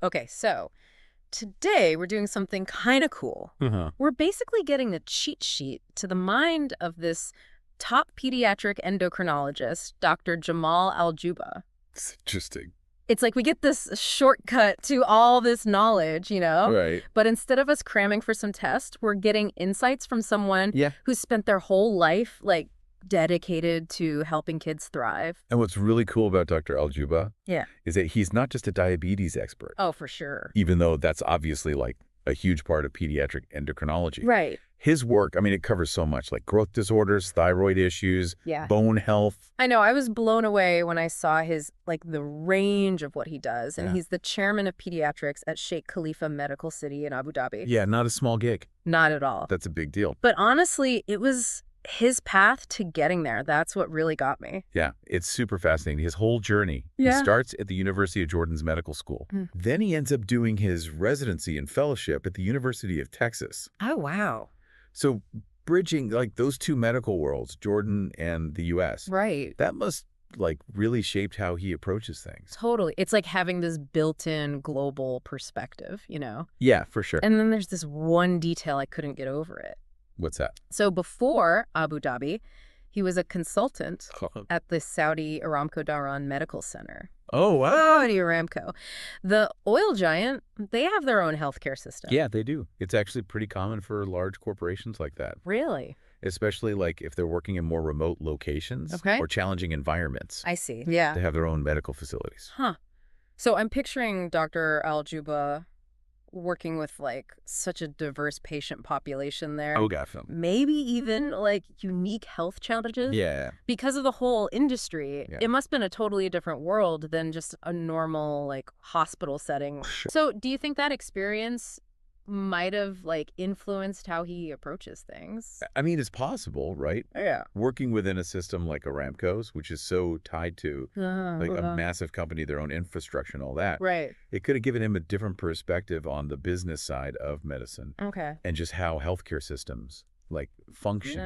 Okay, so today we're doing something kind of cool. We're basically getting a cheat sheet to the mind of this top pediatric endocrinologist, Dr. Jamal Al-Jubha. It's interesting. It's like we get this shortcut to all this knowledge, Right. But instead of us cramming for some test, we're getting insights from someone Yeah. who's spent their whole life, dedicated to helping kids thrive. And what's really cool about Dr. Al-Jubha is that he's not just a diabetes expert. Oh, for sure. Even though that's obviously a huge part of pediatric endocrinology. Right. His work, it covers so much, like growth disorders, thyroid issues, bone health. I know. I was blown away when I saw the range of what he does. And he's the chairman of pediatrics at Sheikh Khalifa Medical City in Abu Dhabi. Yeah, not a small gig. Not at all. That's a big deal. But honestly, it was his path to getting there. That's what really got me. Yeah, it's super fascinating. His whole journey. Yeah. He starts at the University of Jordan's medical school. Then he ends up doing his residency and fellowship at the University of Texas. Oh, wow. So bridging those two medical worlds, Jordan and the U.S. Right. That must really shaped how he approaches things. Totally. It's like having this built-in global perspective, Yeah, for sure. And then there's this one detail I couldn't get over it. What's that? So before Abu Dhabi, he was a consultant at the Saudi Aramco-Dhahran Medical Center. Oh, wow. Saudi Aramco. The oil giant, they have their own healthcare system. Yeah, they do. It's actually pretty common for large corporations like that. Really? Especially if they're working in more remote locations or challenging environments. I see. Yeah. They have their own medical facilities. Huh. So I'm picturing Dr. Al-Jubha working with such a diverse patient population there. Oh, got them. Maybe even unique health challenges. Yeah. Because of the whole industry, Yeah. it must have been a totally different world than just a normal hospital setting. Sure. So do you think that experience might have influenced how he approaches things? It's possible, right? Yeah. Working within a system like Aramco's, which is so tied to a massive company, their own infrastructure and all that. Right. It could have given him a different perspective on the business side of medicine. Okay. And just how healthcare systems function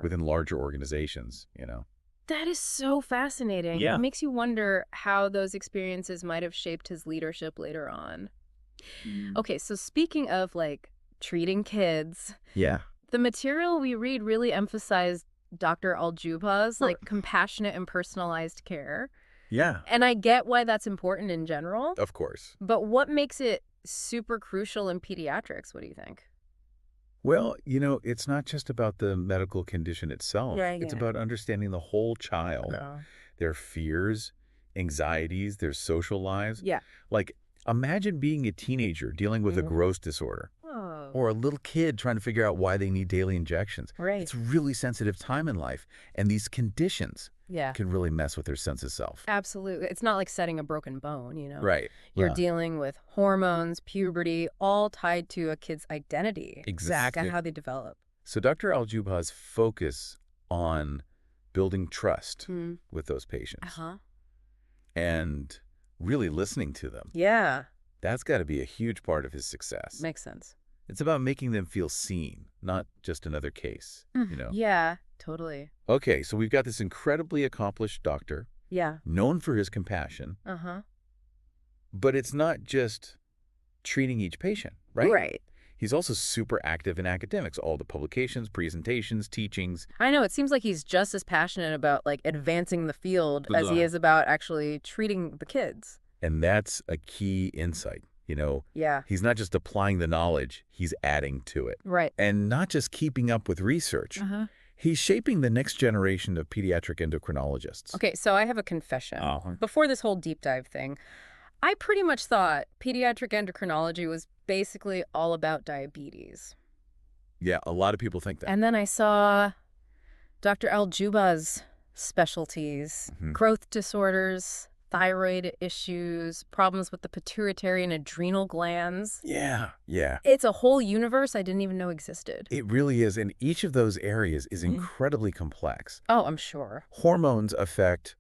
within larger organizations, That is so fascinating. Yeah. It makes you wonder how those experiences might have shaped his leadership later on. Okay, so speaking of treating kids, the material we read really emphasized Dr. Al-Jubha's compassionate and personalized care. Yeah. And I get why that's important in general. Of course. But what makes it super crucial in pediatrics? What do you think? Well, it's not just about the medical condition itself. Right, It's yeah. about understanding the whole child, their fears, anxieties, their social lives. Yeah. Imagine being a teenager dealing with a growth disorder Oh. or a little kid trying to figure out why they need daily injections. Right. It's a really sensitive time in life, and these conditions Yeah. can really mess with their sense of self. Absolutely. It's not like setting a broken bone, Right. You're Yeah. dealing with hormones, puberty, all tied to a kid's identity. Exactly. And how they develop. So Dr. Al-Jubha's focus on building trust with those patients Uh-huh. and really listening to them, Yeah. that's got to be a huge part of his success. Makes sense. It's about making them feel seen, not just another case, Yeah, totally. Okay, so we've got this incredibly accomplished doctor, Yeah. known for his compassion, Uh-huh. but it's not just treating each patient, right? Right. He's also super active in academics, all the publications, presentations, teachings. I know. It seems like he's just as passionate about advancing the field as he is about actually treating the kids. And that's a key insight, Yeah. He's not just applying the knowledge, he's adding to it. Right. And not just keeping up with research. Uh-huh. He's shaping the next generation of pediatric endocrinologists. Okay, so I have a confession. Uh-huh. Before this whole deep dive thing, I pretty much thought pediatric endocrinology was basically all about diabetes. Yeah, a lot of people think that. And then I saw Dr. Al-Jubha's specialties, growth disorders, thyroid issues, problems with the pituitary and adrenal glands. Yeah. It's a whole universe I didn't even know existed. It really is. And each of those areas is incredibly complex. Oh, I'm sure. Hormones affect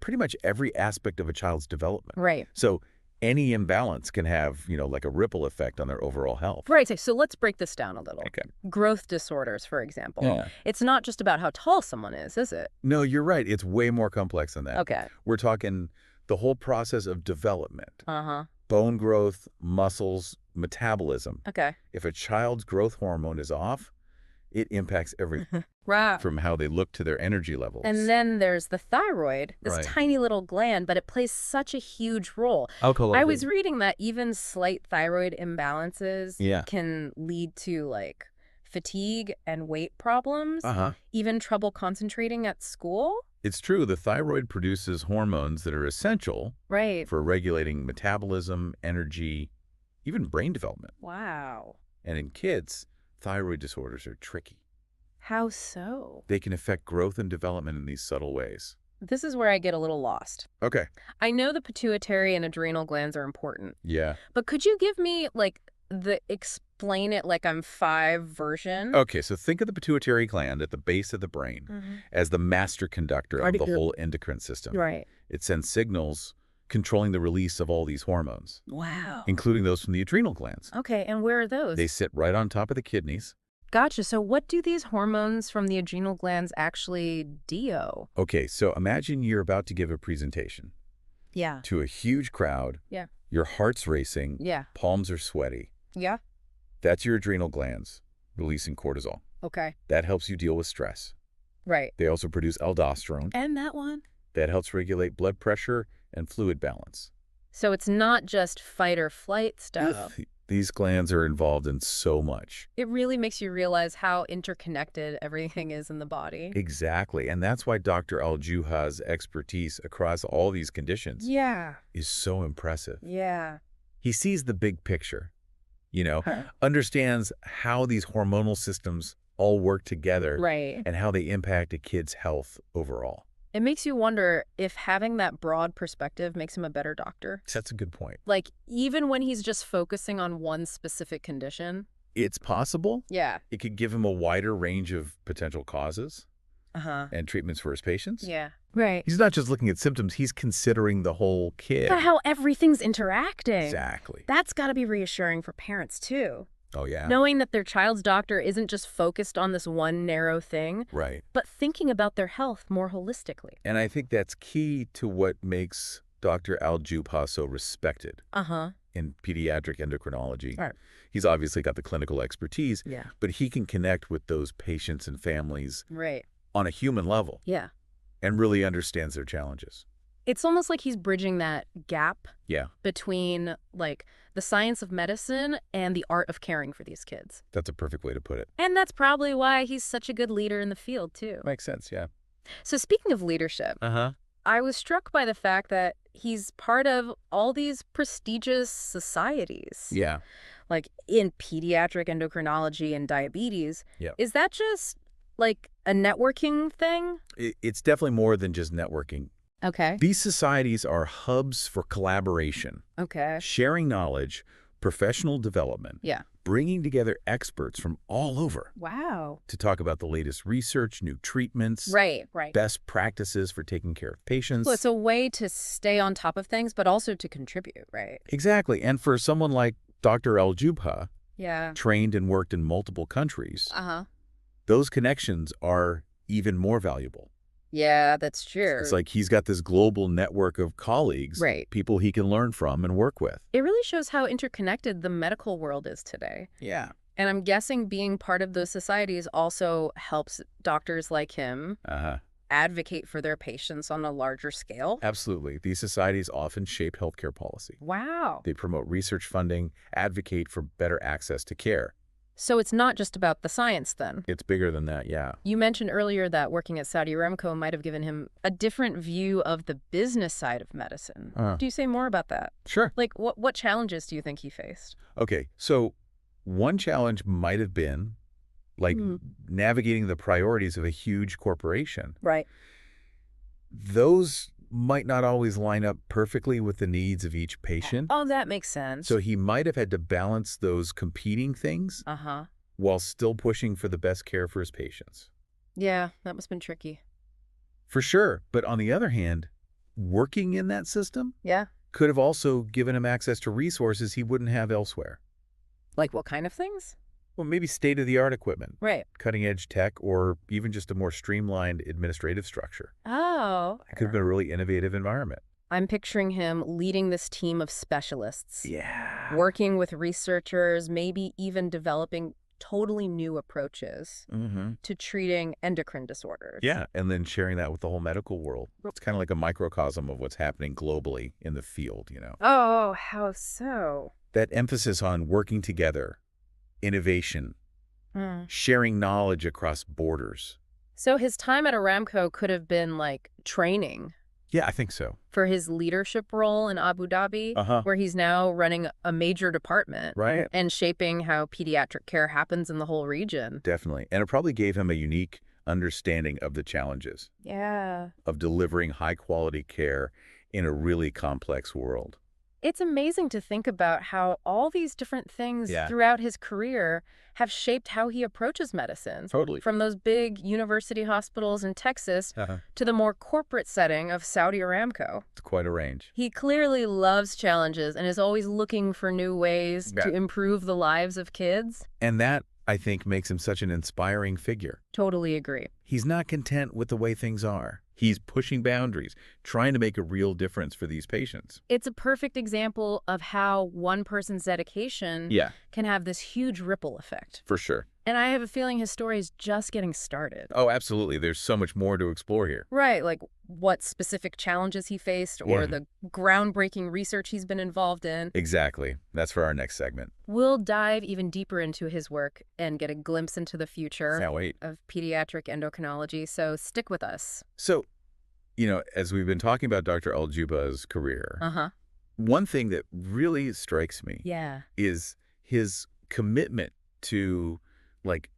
pretty much every aspect of a child's development. Right. So any imbalance can have, a ripple effect on their overall health. Right. So let's break this down a little. Okay. Growth disorders, for example. Yeah. It's not just about how tall someone is it? No, you're right. It's way more complex than that. Okay. We're talking the whole process of development. Uh-huh. bone growth, muscles, metabolism. Okay. If a child's growth hormone is off, it impacts everything Right. from how they look to their energy levels. And then there's the thyroid, this tiny little gland, but it plays such a huge role. I was reading that even slight thyroid imbalances can lead to like fatigue and weight problems, even trouble concentrating at school. It's true. The thyroid produces hormones that are essential for regulating metabolism, energy, even brain development. Wow. And in kids, thyroid disorders are tricky. How so? They can affect growth and development in these subtle ways. This is where I get a little lost. Okay. I know the pituitary and adrenal glands are important. Yeah. But could you give me, like, the explain it like I'm 5 version? Okay, so think of the pituitary gland at the base of the brain as the master conductor of the whole endocrine system. Right. It sends signals controlling the release of all these hormones. Wow. Including those from the adrenal glands. Okay, and where are those? They sit right on top of the kidneys. Gotcha. So what do these hormones from the adrenal glands actually do? Okay, so imagine you're about to give a presentation. Yeah. To a huge crowd. Yeah. Your heart's racing. Yeah. Palms are sweaty. Yeah. That's your adrenal glands releasing cortisol. Okay. That helps you deal with stress. Right. They also produce aldosterone. And that one? That helps regulate blood pressure and fluid balance. So it's not just fight or flight stuff. These glands are involved in so much. It really makes you realize how interconnected everything is in the body. Exactly. And that's why Dr. Al-Jubha's expertise across all these conditions is so impressive. Yeah. He sees the big picture, understands how these hormonal systems all work together and how they impact a kid's health overall. It makes you wonder if having that broad perspective makes him a better doctor. That's a good point. Like, even when he's just focusing on one specific condition? It's possible. Yeah. It could give him a wider range of potential causes and treatments for his patients. Yeah. Right. He's not just looking at symptoms, he's considering the whole kid. But how everything's interacting. Exactly. That's got to be reassuring for parents, too. Oh, yeah. Knowing that their child's doctor isn't just focused on this one narrow thing, but thinking about their health more holistically. And I think that's key to what makes Dr. Al-Jubha so respected in pediatric endocrinology. Right. He's obviously got the clinical expertise, but he can connect with those patients and families on a human level and really understands their challenges. It's almost like he's bridging that gap between, like, the science of medicine and the art of caring for these kids. That's a perfect way to put it. And that's probably why he's such a good leader in the field, too. Makes sense, yeah. So speaking of leadership, I was struck by the fact that he's part of all these prestigious societies. Yeah. Like in pediatric endocrinology and diabetes. Is that just, like, a networking thing? It's definitely more than just networking. Okay. These societies are hubs for collaboration, sharing knowledge, professional development, bringing together experts from all over. Wow. To talk about the latest research, new treatments, best practices for taking care of patients. Well, it's a way to stay on top of things, but also to contribute, right? Exactly. And for someone like Dr. Al-Jubha, trained and worked in multiple countries, those connections are even more valuable. Yeah, that's true. It's like he's got this global network of colleagues, people he can learn from and work with. It really shows how interconnected the medical world is today. Yeah. And I'm guessing being part of those societies also helps doctors like him advocate for their patients on a larger scale. Absolutely. These societies often shape healthcare policy. Wow. They promote research funding, advocate for better access to care. So it's not just about the science, then? It's bigger than that, yeah. You mentioned earlier that working at Saudi Aramco might have given him a different view of the business side of medicine. Do you say more about that? Sure. Like, what challenges do you think he faced? Okay, so one challenge might have been, like, navigating the priorities of a huge corporation. Right. Those might not always line up perfectly with the needs of each patient. Oh, that makes sense. So he might have had to balance those competing things while still pushing for the best care for his patients. Yeah, that must have been tricky. For sure. But on the other hand, working in that system could have also given him access to resources he wouldn't have elsewhere. Like what kind of things? Well, maybe state-of-the-art equipment. Right. Cutting-edge tech, or even just a more streamlined administrative structure. Oh. It could have been a really innovative environment. I'm picturing him leading this team of specialists. Yeah. Working with researchers, maybe even developing totally new approaches to treating endocrine disorders. Yeah, and then sharing that with the whole medical world. It's kind of like a microcosm of what's happening globally in the field, you know. Oh, how so? That emphasis on working together, innovation, sharing knowledge across borders. So his time at Aramco could have been like training. Yeah, I think so. For his leadership role in Abu Dhabi, where he's now running a major department. Right. And shaping how pediatric care happens in the whole region. Definitely. And it probably gave him a unique understanding of the challenges. Yeah. Of delivering high-quality care in a really complex world. It's amazing to think about how all these different things throughout his career have shaped how he approaches medicine. Totally. From those big university hospitals in Texas to the more corporate setting of Saudi Aramco. It's quite a range. He clearly loves challenges and is always looking for new ways to improve the lives of kids. And that, I think, makes him such an inspiring figure. Totally agree. He's not content with the way things are. He's pushing boundaries, trying to make a real difference for these patients. It's a perfect example of how one person's dedication can have this huge ripple effect. For sure. And I have a feeling his story is just getting started. Oh, absolutely. There's so much more to explore here. Right, like what specific challenges he faced or the groundbreaking research he's been involved in. Exactly. That's for our next segment. We'll dive even deeper into his work and get a glimpse into the future of pediatric endocrinology, so stick with us. So, you know, as we've been talking about Dr. Al-Jubha's career, one thing that really strikes me is his commitment to like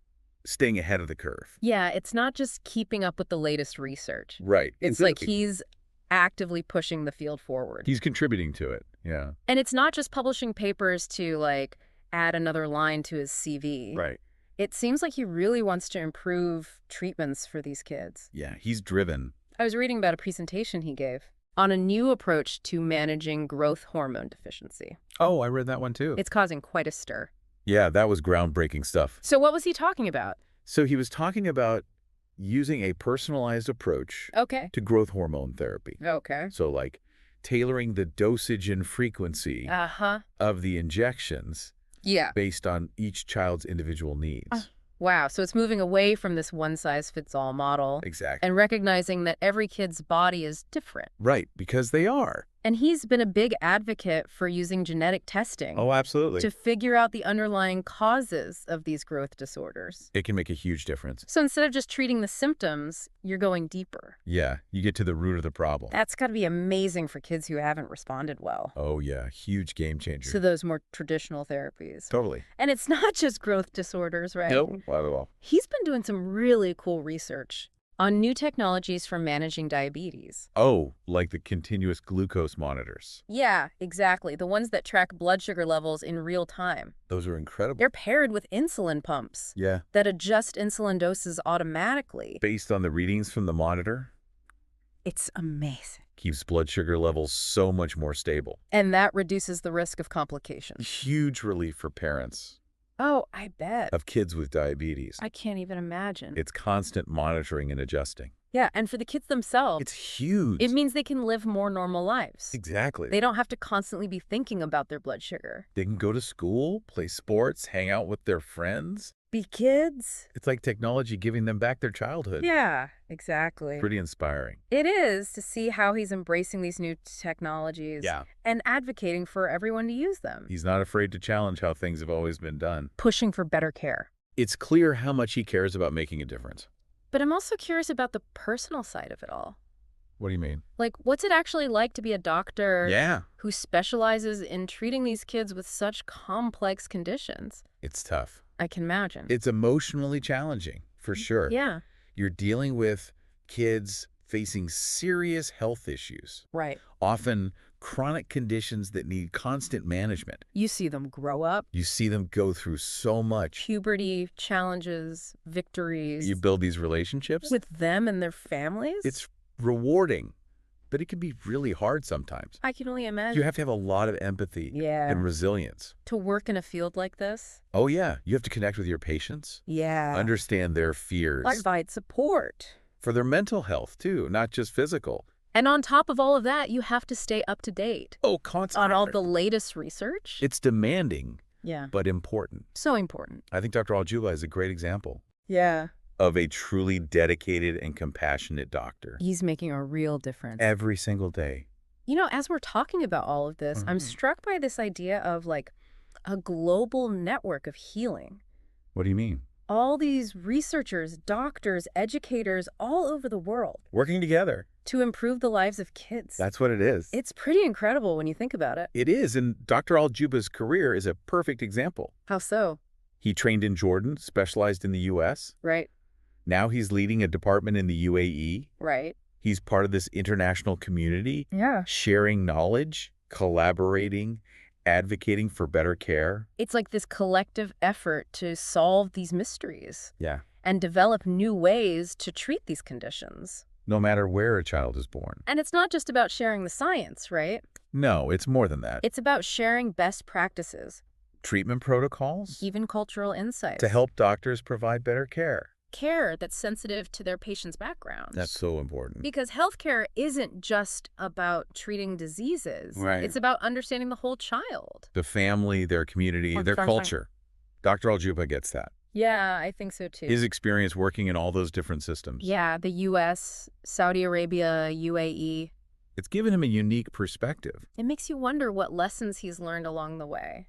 staying ahead of the curve. Yeah, it's not just keeping up with the latest research. Right. It's like he's actively pushing the field forward. He's contributing to it. Yeah. And it's not just publishing papers to like add another line to his CV. Right. It seems like he really wants to improve treatments for these kids. Yeah, he's driven. I was reading about a presentation he gave on a new approach to managing growth hormone deficiency. Oh, I read that one too. It's causing quite a stir. Yeah, that was groundbreaking stuff. So what was he talking about? So he was talking about using a personalized approach to growth hormone therapy. Okay. So like tailoring the dosage and frequency of the injections based on each child's individual needs. Wow, so it's moving away from this one-size-fits-all model. Exactly. And recognizing that every kid's body is different. Right, because they are. And he's been a big advocate for using genetic testing. Oh, absolutely. To figure out the underlying causes of these growth disorders. It can make a huge difference. So instead of just treating the symptoms, you're going deeper. Yeah, you get to the root of the problem. That's got to be amazing for kids who haven't responded well. Oh, yeah, huge game changer. To those more traditional therapies. Totally. And it's not just growth disorders, right? Nope, not at all. He's been doing some really cool research on new technologies for managing diabetes. Oh, like the continuous glucose monitors. Yeah, exactly. The ones that track blood sugar levels in real time. Those are incredible. They're paired with insulin pumps. Yeah. That adjust insulin doses automatically. Based on the readings from the monitor. It's amazing. Keeps blood sugar levels so much more stable. And that reduces the risk of complications. Huge relief for parents. Oh, I bet. Of kids with diabetes. I can't even imagine. It's constant monitoring and adjusting. Yeah, and for the kids themselves. It's huge. It means they can live more normal lives. Exactly. They don't have to constantly be thinking about their blood sugar. They can go to school, play sports, hang out with their friends. Be kids. It's like technology giving them back their childhood. Yeah, exactly. Pretty inspiring. It is to see how he's embracing these new technologies and advocating for everyone to use them. He's not afraid to challenge how things have always been done. Pushing for better care. It's clear how much he cares about making a difference. But I'm also curious about the personal side of it all. What do you mean? Like, what's it actually like to be a doctor who specializes in treating these kids with such complex conditions? It's tough. I can imagine. It's emotionally challenging, for sure. Yeah. You're dealing with kids facing serious health issues. Right. Often chronic conditions that need constant management. You see them grow up. You see them go through so much. Puberty, challenges, victories. You build these relationships. With them and their families. It's rewarding, but it can be really hard sometimes. I can only imagine. You have to have a lot of empathy and resilience. To work in a field like this? Oh, yeah. You have to connect with your patients. Yeah. Understand their fears. Provide support. For their mental health, too, not just physical. And on top of all of that, you have to stay up to date. Oh, constantly. On all the latest research. It's demanding, but important. So important. I think Dr. Al-Jubha is a great example. Yeah. Of a truly dedicated and compassionate doctor. He's making a real difference. Every single day. You know, as we're talking about all of this, I'm struck by this idea of like a global network of healing. What do you mean? All these researchers, doctors, educators all over the world. Working together. To improve the lives of kids. That's what it is. It's pretty incredible when you think about it. It is, and Dr. Al-Jubha's career is a perfect example. How so? He trained in Jordan, specialized in the U.S. Right. Now he's leading a department in the UAE. Right. He's part of this international community. Yeah. Sharing knowledge, collaborating, advocating for better care. It's like this collective effort to solve these mysteries. Yeah. And develop new ways to treat these conditions. No matter where a child is born. And it's not just about sharing the science, right? No, it's more than that. It's about sharing best practices. Treatment protocols. Even cultural insights. To help doctors provide better care. Care that's sensitive to their patients' backgrounds. That's so important. Because healthcare isn't just about treating diseases. Right. It's about understanding the whole child. The family, their community, their culture. Dr. Al-Jubha gets that. Yeah, I think so too. His experience working in all those different systems. Yeah, the U.S., Saudi Arabia, UAE. It's given him a unique perspective. It makes you wonder what lessons he's learned along the way.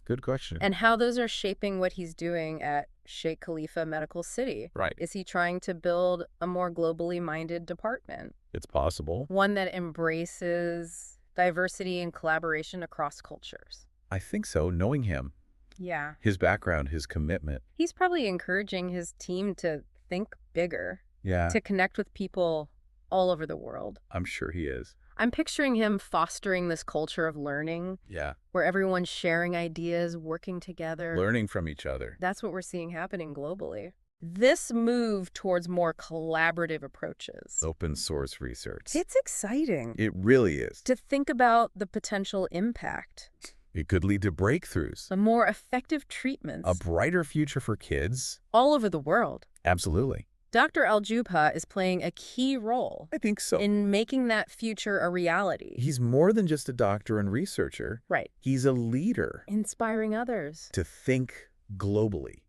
Good question. And how those are shaping what he's doing at Sheikh Khalifa Medical City. Right. Is he trying to build a more globally minded department? It's possible. One that embraces diversity and collaboration across cultures. I think so, knowing him. Yeah. His background, his commitment. He's probably encouraging his team to think bigger. Yeah. To connect with people all over the world. I'm sure he is. I'm picturing him fostering this culture of learning. Yeah. Where everyone's sharing ideas, working together. Learning from each other. That's what we're seeing happening globally. This move towards more collaborative approaches. Open source research. It's exciting. It really is. To think about the potential impact. It could lead to breakthroughs. The more effective treatments. A brighter future for kids. All over the world. Absolutely. Dr. Al-Jubha is playing a key role. I think so. In making that future a reality. He's more than just a doctor and researcher. Right. He's a leader. Inspiring others. To think globally.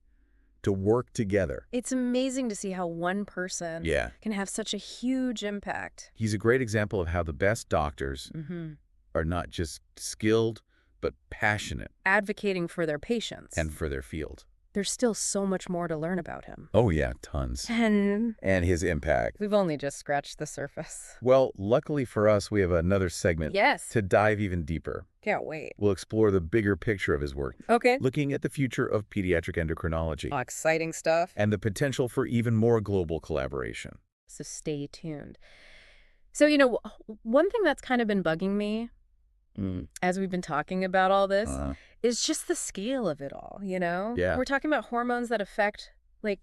To work together. It's amazing to see how one person can have such a huge impact. He's a great example of how the best doctors are not just skilled, but passionate. Advocating for their patients. And for their field. There's still so much more to learn about him. Oh, yeah, tons. And his impact. We've only just scratched the surface. Well, luckily for us, we have another segment to dive even deeper. Can't wait. We'll explore the bigger picture of his work. Okay. Looking at the future of pediatric endocrinology. Oh, exciting stuff. And the potential for even more global collaboration. So stay tuned. So, you know, one thing that's kind of been bugging me as we've been talking about all this is just the scale of it all, you know? Yeah. We're talking about hormones that affect, like,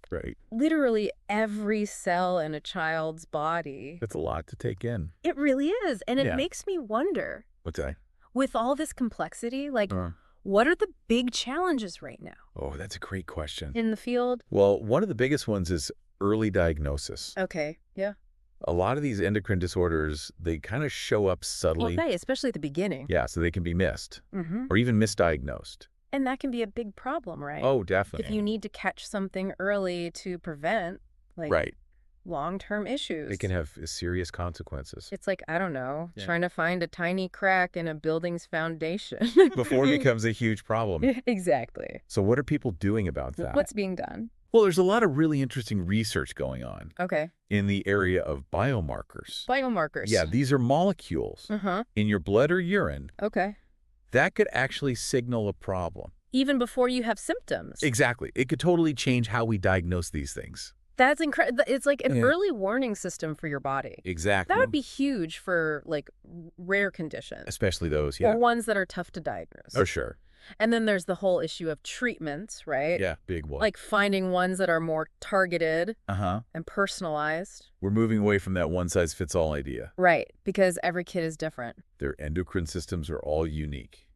literally every cell in a child's body. That's a lot to take in. It really is. And it makes me wonder. What's that? With all this complexity, like, what are the big challenges right now? Oh, that's a great question. In the field? Well, one of the biggest ones is early diagnosis. Okay, yeah. A lot of these endocrine disorders, they kind of show up subtly. Okay, especially at the beginning. Yeah, so they can be missed or even misdiagnosed. And that can be a big problem, right? Oh, definitely. If you need to catch something early to prevent, like, long-term issues. They can have serious consequences. It's like, I don't know, trying to find a tiny crack in a building's foundation. Before it becomes a huge problem. Exactly. So what are people doing about that? What's being done? Well, there's a lot of really interesting research going on. Okay. In the area of biomarkers. Biomarkers. Yeah, these are molecules in your blood or urine. Okay. That could actually signal a problem. Even before you have symptoms. Exactly. It could totally change how we diagnose these things. That's incredible. It's like an early warning system for your body. Exactly. That would be huge for, like, rare conditions. Especially those, Or ones that are tough to diagnose. Oh, sure. And then there's the whole issue of treatments, right? Yeah, big one. Like finding ones that are more targeted and personalized. We're moving away from that one-size-fits-all idea. Right, because every kid is different. Their endocrine systems are all unique.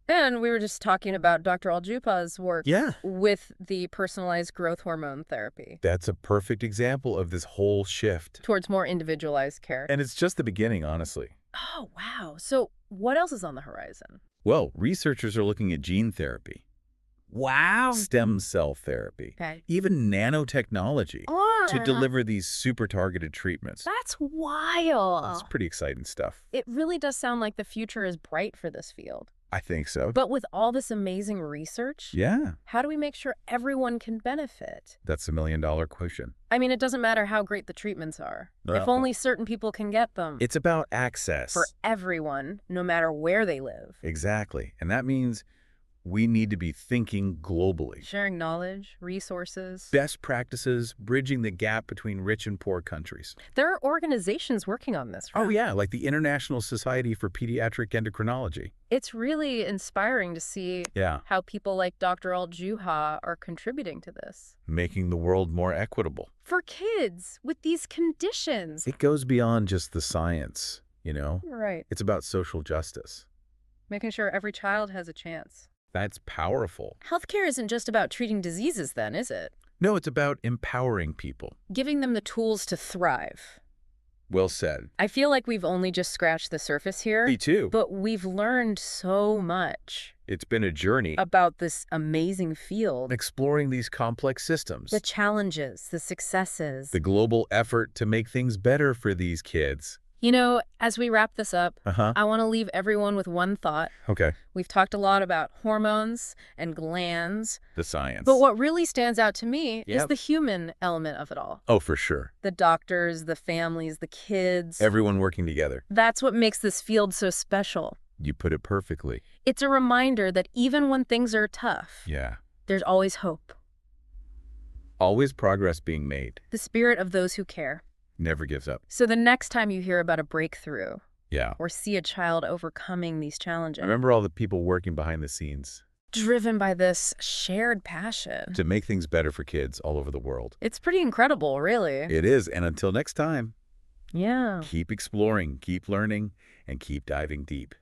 And we were just talking about Dr. Al-Jubha's work with the personalized growth hormone therapy. That's a perfect example of this whole shift towards more individualized care. And it's just the beginning, honestly. Oh, wow. So what else is on the horizon? Well, researchers are looking at gene therapy. Wow. Stem cell therapy. Okay. Even nanotechnology to deliver these super targeted treatments. That's wild. It's pretty exciting stuff. It really does sound like the future is bright for this field. I think so. But with all this amazing research, how do we make sure everyone can benefit? That's a million-dollar question. I mean, it doesn't matter how great the treatments are. No. If only certain people can get them. It's about access. For everyone, no matter where they live. Exactly. And that means we need to be thinking globally. Sharing knowledge, resources. Best practices, bridging the gap between rich and poor countries. There are organizations working on this, right? Oh, yeah, like the International Society for Pediatric Endocrinology. It's really inspiring to see how people like Dr. Al-Jubha are contributing to this. Making the world more equitable. For kids with these conditions. It goes beyond just the science, you know? Right. It's about social justice. Making sure every child has a chance. That's powerful. Healthcare isn't just about treating diseases then, is it? No, it's about empowering people. Giving them the tools to thrive. Well said. I feel like we've only just scratched the surface here. Me too. But we've learned so much. It's been a journey. About this amazing field. Exploring these complex systems. The challenges, the successes. The global effort to make things better for these kids. You know, as we wrap this up, I want to leave everyone with one thought. Okay. We've talked a lot about hormones and glands. The science. But what really stands out to me is the human element of it all. Oh, for sure. The doctors, the families, the kids. Everyone working together. That's what makes this field so special. You put it perfectly. It's a reminder that even when things are tough, there's always hope. Always progress being made. The spirit of those who care. Never gives up. So the next time you hear about a breakthrough or see a child overcoming these challenges. Remember all the people working behind the scenes. Driven by this shared passion. To make things better for kids all over the world. It's pretty incredible, really. It is. And until next time. Keep exploring, keep learning, and keep diving deep.